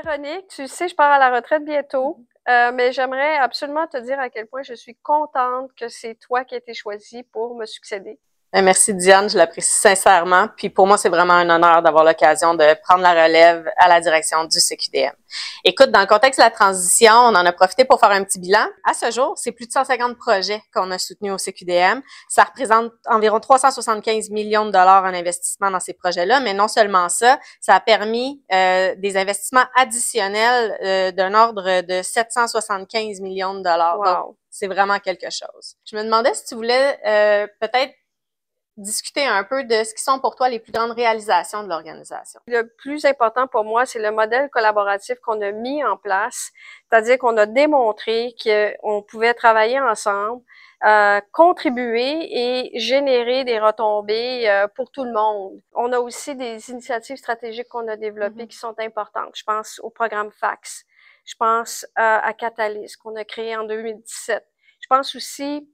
Véronique, tu sais, je pars à la retraite bientôt, mais j'aimerais absolument te dire à quel point je suis contente que c'est toi qui as été choisie pour me succéder. Merci Diane, je l'apprécie sincèrement. Puis pour moi, c'est vraiment un honneur d'avoir l'occasion de prendre la relève à la direction du CQDM. Écoute, dans le contexte de la transition, on en a profité pour faire un petit bilan. À ce jour, c'est plus de 150 projets qu'on a soutenus au CQDM. Ça représente environ 375 millions de dollars en investissement dans ces projets-là, mais non seulement ça, ça a permis des investissements additionnels d'un ordre de 775 millions de dollars. Wow. Donc, c'est vraiment quelque chose. Je me demandais si tu voulais peut-être discuter un peu de ce qui sont pour toi les plus grandes réalisations de l'organisation. Le plus important pour moi, c'est le modèle collaboratif qu'on a mis en place, c'est-à-dire qu'on a démontré qu'on pouvait travailler ensemble, contribuer et générer des retombées pour tout le monde. On a aussi des initiatives stratégiques qu'on a développées qui sont importantes. Je pense au programme FAX. Je pense à Catalyst qu'on a créé en 2017. Je pense aussi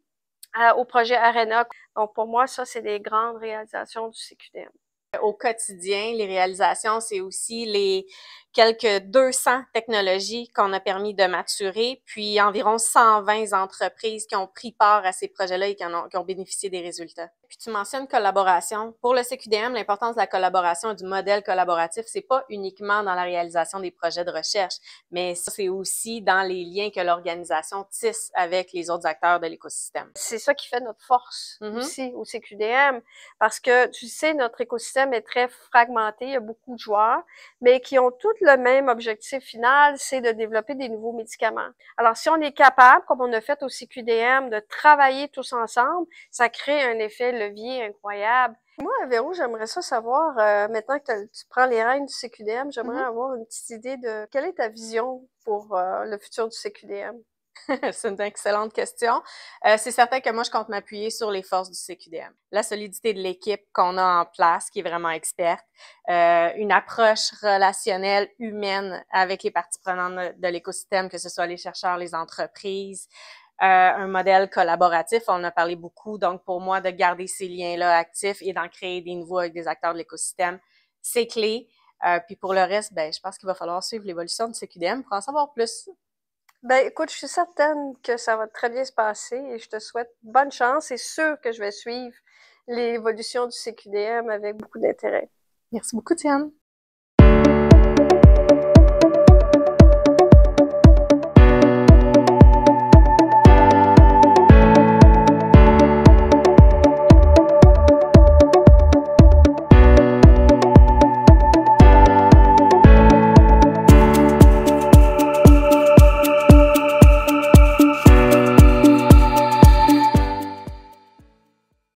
au projet Arena. Donc, pour moi, ça, c'est des grandes réalisations du CQDM. Au quotidien, les réalisations, c'est aussi les quelques 200 technologies qu'on a permis de maturer, puis environ 120 entreprises qui ont pris part à ces projets-là et qui ont bénéficié des résultats. Puis tu mentionnes collaboration. Pour le CQDM, l'importance de la collaboration et du modèle collaboratif, c'est pas uniquement dans la réalisation des projets de recherche, mais c'est aussi dans les liens que l'organisation tisse avec les autres acteurs de l'écosystème. C'est ça qui fait notre force aussi au CQDM, parce que tu sais, notre écosystème est très fragmenté, il y a beaucoup de joueurs, mais qui ont tous le même objectif final, c'est de développer des nouveaux médicaments. Alors, si on est capable, comme on a fait au CQDM, de travailler tous ensemble, ça crée un effet levier incroyable. Moi, Véro, j'aimerais ça savoir, maintenant que tu prends les rênes du CQDM, j'aimerais avoir une petite idée de quelle est ta vision pour le futur du CQDM. C'est une excellente question. C'est certain que moi, je compte m'appuyer sur les forces du CQDM. La solidité de l'équipe qu'on a en place, qui est vraiment experte, une approche relationnelle humaine avec les parties prenantes de l'écosystème, que ce soit les chercheurs, les entreprises, un modèle collaboratif, on en a parlé beaucoup. Donc, pour moi, de garder ces liens-là actifs et d'en créer des nouveaux avec des acteurs de l'écosystème, c'est clé. Puis pour le reste, ben, je pense qu'il va falloir suivre l'évolution du CQDM pour en savoir plus. Ben, écoute, je suis certaine que ça va très bien se passer et je te souhaite bonne chance. C'est sûr que je vais suivre l'évolution du CQDM avec beaucoup d'intérêt. Merci beaucoup, Tiane.